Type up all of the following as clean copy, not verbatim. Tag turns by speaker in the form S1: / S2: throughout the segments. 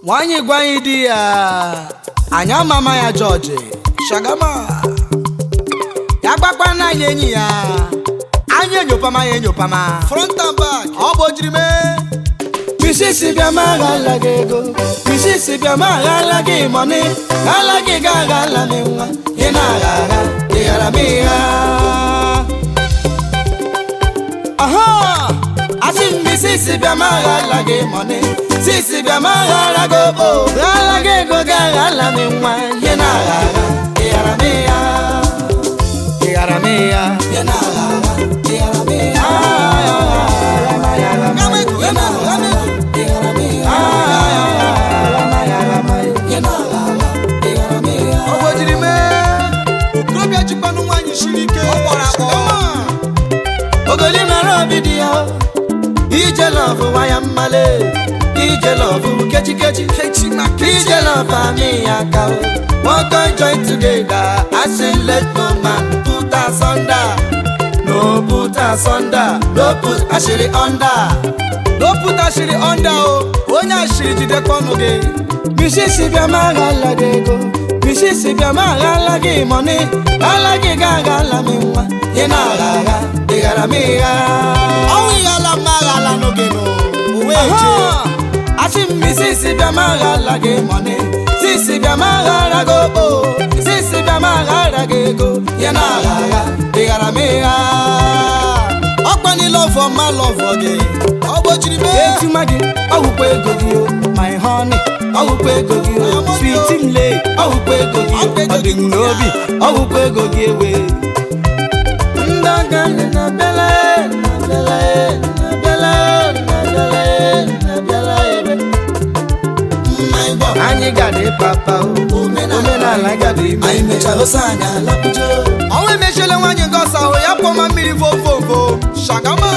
S1: Nwanyi gwanyi di ya anya mama ya George Shagama ya gbakwa na enyi ya anya enyopama front and back obojiri me Misisi bia magala gego Misisi bia magala ge money gala ge gala mewa ina gara mia aha asin misisi bia magala ge money sisi bia magala go gala ge go gala mewa ina gara mia ina Ogoli mara video Ije love waya male Ije love kechi Ije love ami aka One can join together I say let no man put us under No put us under No put ashiri under No put ashiri under Onya ashiri jide konoge Misisi bia magala dego Misisi bia magala ge money Gala ge gala mewa Yena gara mia Owi ala magala no geno Uweje Asim misisi bia magala ge money Sisi bia magala go Sisi bia magala ge go Yena gara mia Okwani love for my love again Obojiri me Etu magi Awukwe go my honey Awukwe go sweet imle Awukwe go Oding nobi Awukwe go we na bela Anyi gade papa omena la gade ayi mecha osanya lapujo Owe mechele wanyi ngosa ho ya poma mmiri fofofo Shagama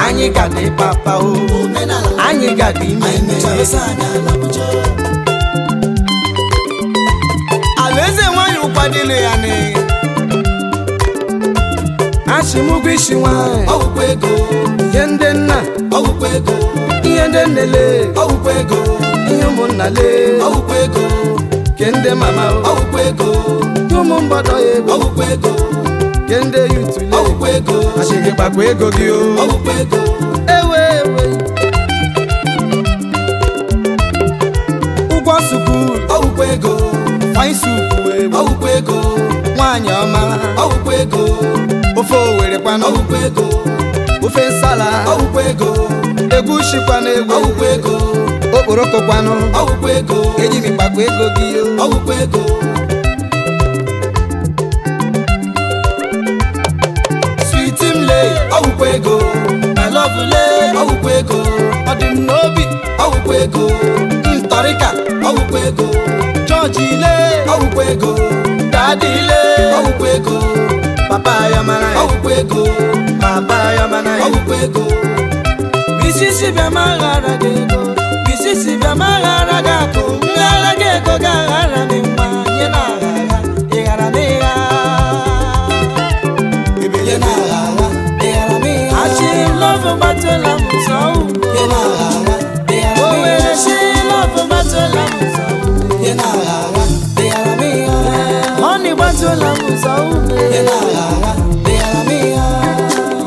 S1: Anyi gade papa omena la Anyi gade ayi mecha osanya lapujo Aleze wanyi ukwadile yani Ashimugwishi wanyi Okwego Yende na Okwego Yende nele Okwego Inyumunale Okwego Kende mama Okwego Yumumbodo ego Okwego Kende yutule Okwego Ashige bakwego gyo Okwego Ewe Ugwa sukulu Okwego Fine soup Okwego Wanyi ọma Okwego Ofe owere kwano Okwego Ofe nsala Okwego Egusi kwano ego Okwego Okporoko kwano Okwego Eji mi gbakwa ego gị yo Okwego Sweet imle Okwego My love le Okwego Ọdịm n'obi Okwego Ntorika Okwego George le Okwego Daddy le Okwego Papa ya mana Okwego Papa ya mana Okwego Misisi bia magara gego Misisi bia magara gako Ngara gego gara mimwa Yena gara mea Yena gara mea Ashi love batela musau Yena gara Owe ashi love batela musau Yena gara mea Honey batela musau Yena gara mea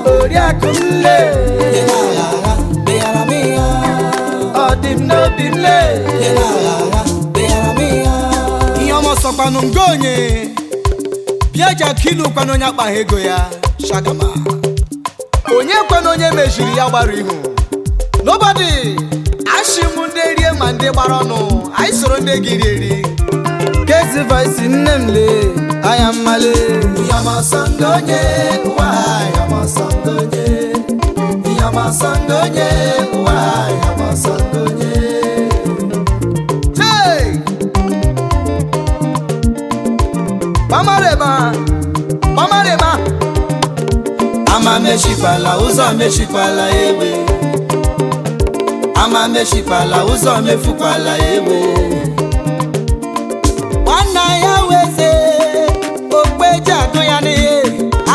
S1: Oria kumle Yena gara mea Odim no bimle Yena gara mea Iyomo sokpanu ngonye Biaja kilu kwano nyakpa ego ya Shagama Onye kwano onye mejiri ya gbara ihu Nobody Ashimu ndị rie ma ndị gbara ọnụ Anyị soro ndị gị eri Kezi voice nnemle Ayamale Iyama sangonye Wa Iyama sangonye Iyama sangonye Wa Iyama sangonye Hey Mamarema Ama meshipala uzo meshipala ewe Ama meshipala uzo mefupala ewe Wana ya weze Okweja doyane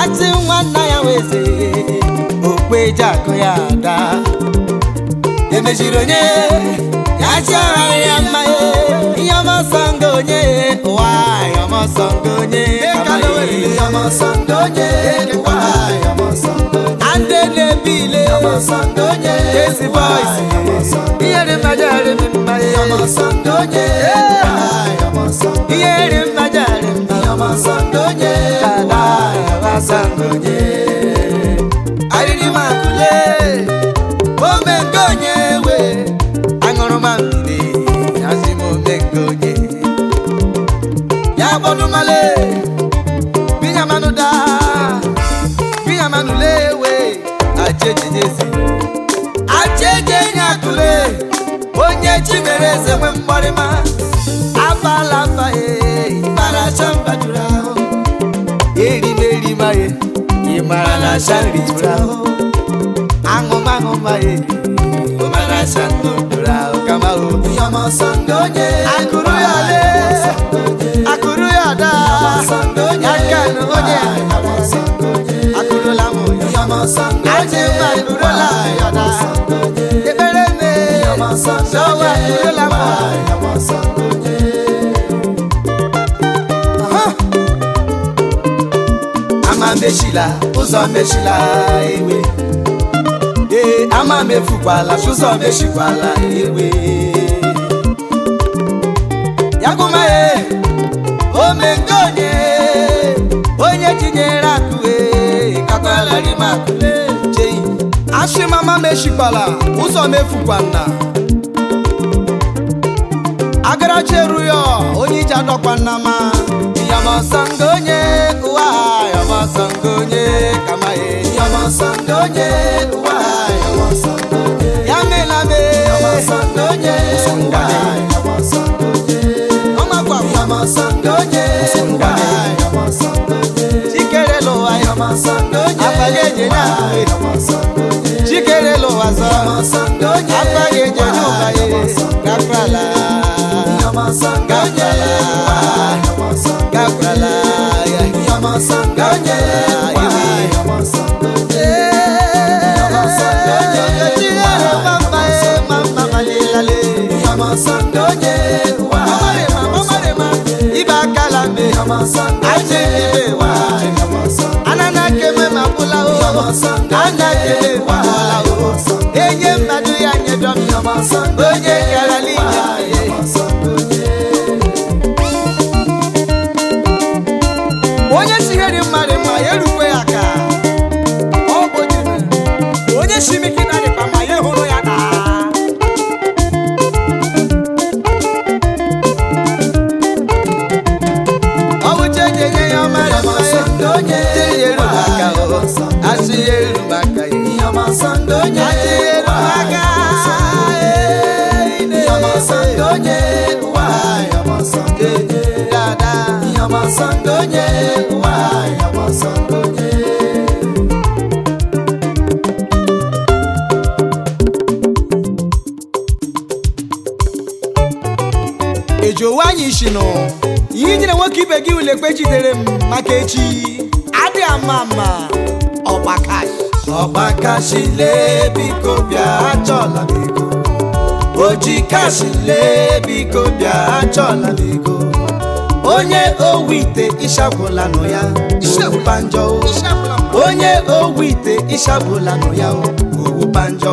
S1: Ati wana ya weze eji akụ ya ada emejiri onye ya chara ya mma ihe ọma sọngo onye ụwa ya ọma sọngo onye ande na-ebile ezi boys ihe dị mmajari mma ihe dị mmajari mma arịrị makule ome nke onye we aṅụrụ ma mmiri asị m ome nke onye ya gbọdụ male binyamanụ da binyamanụ lewe ajejenyezi ajejenye akụle onye chi mere eze nwe mgbarịma abala afa baracha mbajuru ahụ erimeri ịmara na shari juru ahụ aṅụmaṅụma ụmara shango juru ahụ kama akụrụ ya le akụrụ ya da yakanụ onye akụrụla m aji mma akụrụla ya da ekpere me sọwa akụrụla m ama mechila ụzọ mechila ewe ama mefukwala ụzọ mechikwala ewe yakumaye ome nke onye tinyere akụwe kakwalari makule chei ashị mama mechikwala ụzọ mefukwana agaracheru ya onye ije adọkwa nnama yamasanga onye ụwa yamasanga onye kamaye yamasanga onye ụwa yamasanga onye yamelame yamasanga onye ụwa yamasanga onye ọmakwa yamasanga onye ụwa yamasanga onye chikere lụwa yamasanga onye abageje na yamasanga onye chikere lụwa zọ yamasanga onye abageje n'ụwa ye gafala yamasanga onye gafala yamasanga onye yamasanga onye mama malilale yamasanga onye mamarema iba kalambe aje ibe wa anana keme mapula o ana kele mapula o enye mbadu ya nyedom onye karali onye shigeri mmadụ ma ya erukwe ya ka ọ gbojiri onye shimiki narịkpa ma ya hụrụ ya na ọ bụ chejenye ya mara onye eru maka asị ya eru maka asị ya eru maka onye dada onye eji owe anyị ishinu ihe nyere nwoke ibe gị ulekwe jidere m maka echi adị ama ama ọgbakashi lee biko bịa achọla m ego oji kashi lee biko bịa achọla m ego onye owite ishabụla nụ ya owu banjọ onye owite ishabụla nụ ya owu banjọ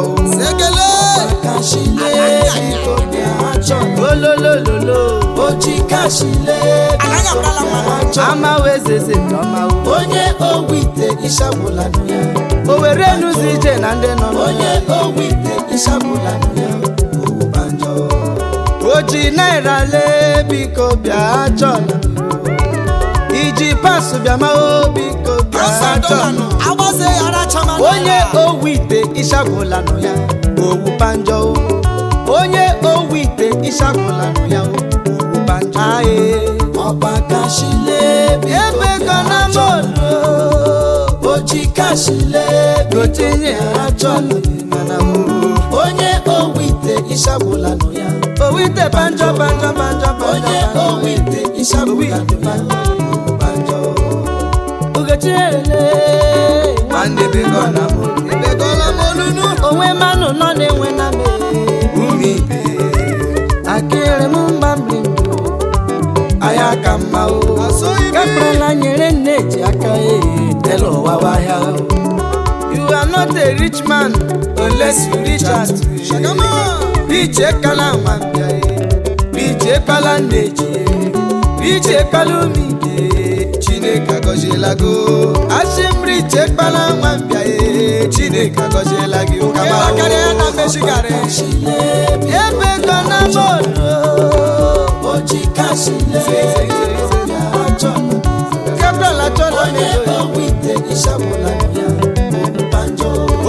S1: ololololo oji kashile ama wezeze onye owite ishabụla nụ ya o were nuzi ije na ndị nọ onye owite ishabụla nụ ya owu banjọ oji naira lee biko bịa achọla iji pasụ bịa ma o biko bịa achọla onye owite ishabụla nụ ya owu banjọ onye owite ishabụla nụ ya owu banjọ ọgbakashile ebe gana mọlụ oji kashile gotinye achọla onye owite ishabụla nụ ya owite banjọ onye owite ishabụla nụ ya banjọ ugechile nwanne begona m onwe mmanụ nọ na-enwe na me umibe akịrị m mgbamri ndụ aya ka mma o kaprala nyere nne ji aka tell ụwa wahịa. You are not a rich man unless you reach out to Riche kala mwambia Riche kala neji Riche kala umike Chineke gọzielago Ashim riche kala mwambia Chineke gọzielago Kama kare na meshigare Ebe gana mono Oji kashile Kapela chola mejo Wite ishamula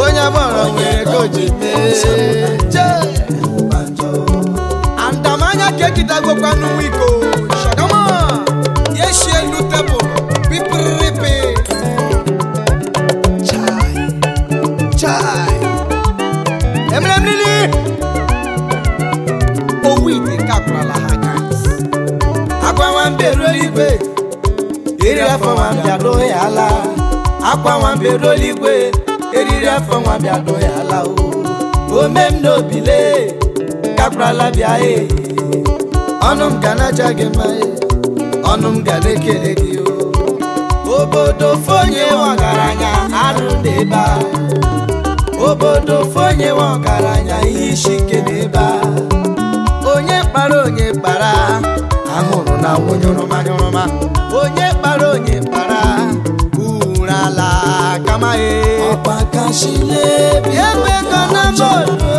S1: Onya bọ̀rọ̀ nwere goji andamanya kekita gwokwanu wiko shagama yeshi elu tebo pipiripi chai emlemlili owite kakwala hagas akwa wamberu eligwe iri afọ wambiado ya ala akwa wamberu eligwe eriri afọ nwa bịa do ya ala o mem n'obile kaprala bịa ọnụ m ga na-aja gị mma ọnụ m ga na-ekele gị obodo fonye ọgaranya arụ n'ebe a obodo fonye ọgaranya ihe isi ike n'ebe a onye kpara onye kpara ahụrụ na nwụnyụrụma nyụrụma onye kpara onye kpara ala kama ọpa kashile ebe gana mono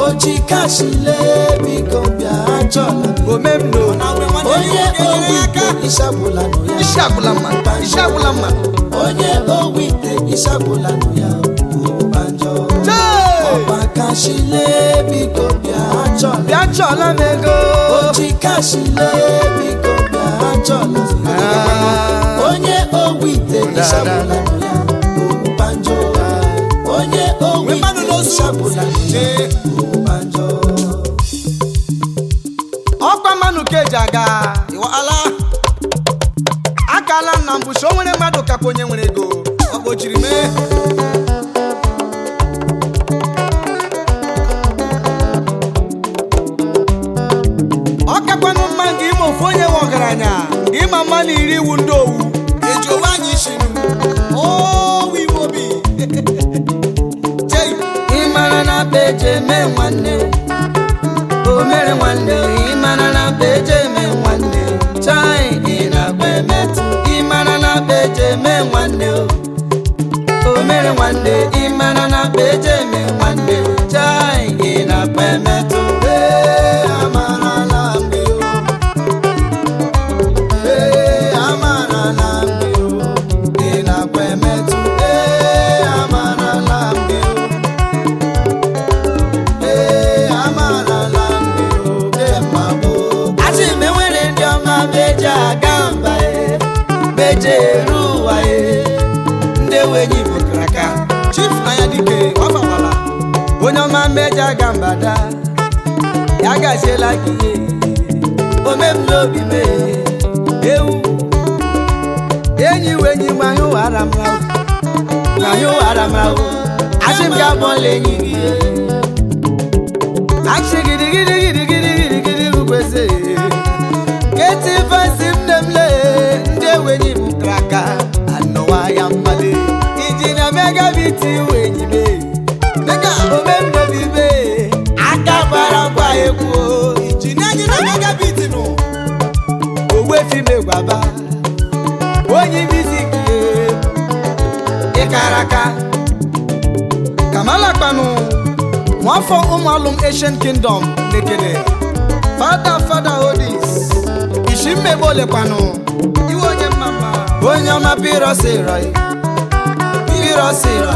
S1: oji kashile biko bịa achọla omemno onye owite ishagbula no ya ishagbula mma onye owite ishagbula no ya banjo ọpa kashile biko bịa achọla mego oji kashile biko bịa achọla onye owite ishabula ya banjo onye owite ishabula ya banjo ọkwa manu keji aga iwa ala akala na mbusho nwere mmadụ ka onye nwere ego ọkpochiri mee ọkakwanụ mma nke ime ofu onye nwe ọgaranya ịma mma na iri iwu ndị owu Imana na beje me nwanne o mere nwanne imana na beje me nwanne chai ina kwemetu imana na beje me nwanne o mere nwanne imana na beje me nwanne chai ina kwemetu amara na mbio amara na mbio ina kwemetu amara na mbio bejeruwa ndewenyi bukraka chief ayadike wafawala onye ọma meja gambada ya gaziela gị omem n'obi me ewu enyi wenyi gbanyụ aramrawo asị m ga-abọla enyi gị akshi gidigidi ukwese keti fasi mnemle ndewenyi bukraka anọwa ya mmale injinia megabiti wenyi me mega omem n'obi me aka gbara ngwa egwu injinia gị na megabiti nụ ogbefi megwaba onye biziki ịkaraka kamala kpanu nwafọ ụmụalụm Asian Kingdom nekele fada odis ishi mmegbe olekwanu iwe onye mmamma onye ọma pirosiroi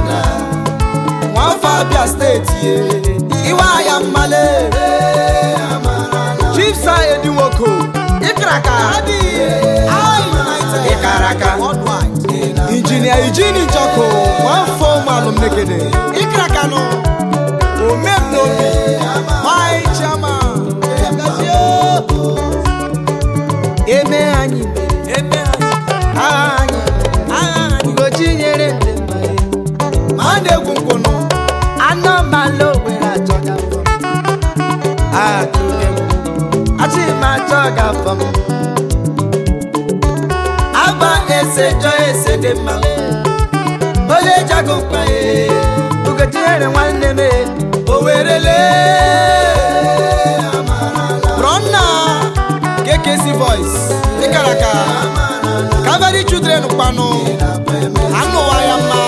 S1: na nwafọ Abia steeti iwe aya mmale Chief Sir Edinwoko ịkaraka injinia Eugene Njoko nwafọ ụmụalụm nekele ịkaraka nụ omem n'obi my chairman eme anyị ugochi nyere ndị ma na-egwu nkwụnụ m aba ese jọ ese dị mma onye jago mkpa ugetinyere nwanne m o werele Bronna KKC voice Ikaraka Calvary children kwano anu waya mma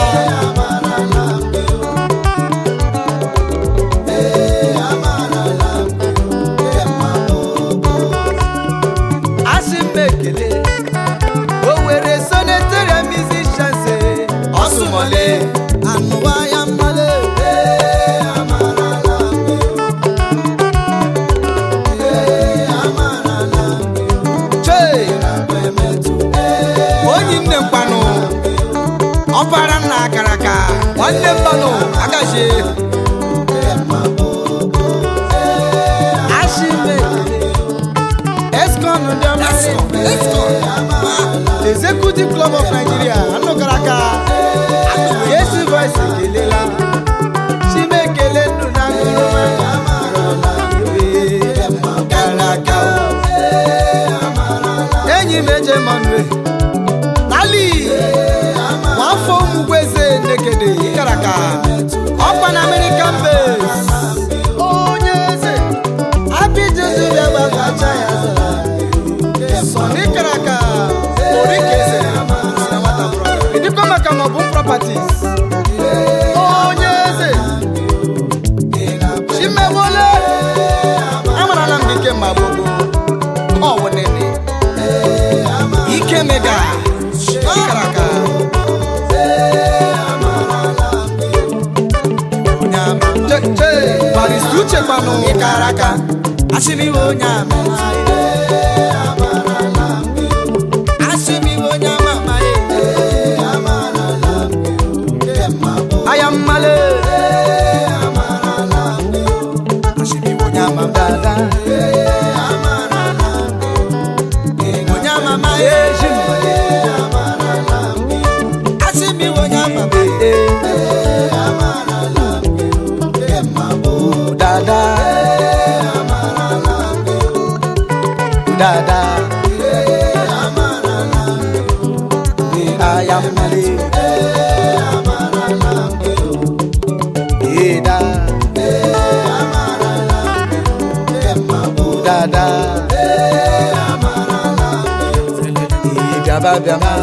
S1: Asimekele o were sonetary musicians osumole anu waya mma Opara na akaraka nwanne mbano agaje Ashime Escon Executive Club of Nigeria anu karaka Yesu voice kelela Shime kele ndu na ngoroma karaka enyi meje manwe Nali Wafo mugweze nekede Ikaraka Open American base Onyeze Happy Jesu Beba Kachaya Soni Ikaraka Orikeze Idiko Makama Boom Properties Onyeze Shimewole Amara Nambike Mabogo Owonene Ike Mega Ikaraka Paris Uche Pano Ikaraka Ashimi Wonyama Ashimi Wonyama I am Male Ashimi Wonyama Dada Wonyama Mae Ashimi Wonyama Dada Dada I am Mali Dada Dada Gaba Gama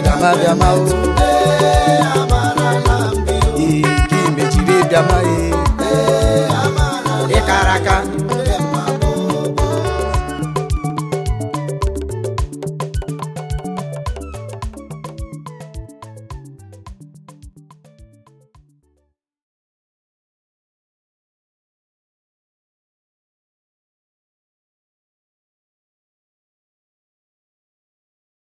S1: Gama Gama Gama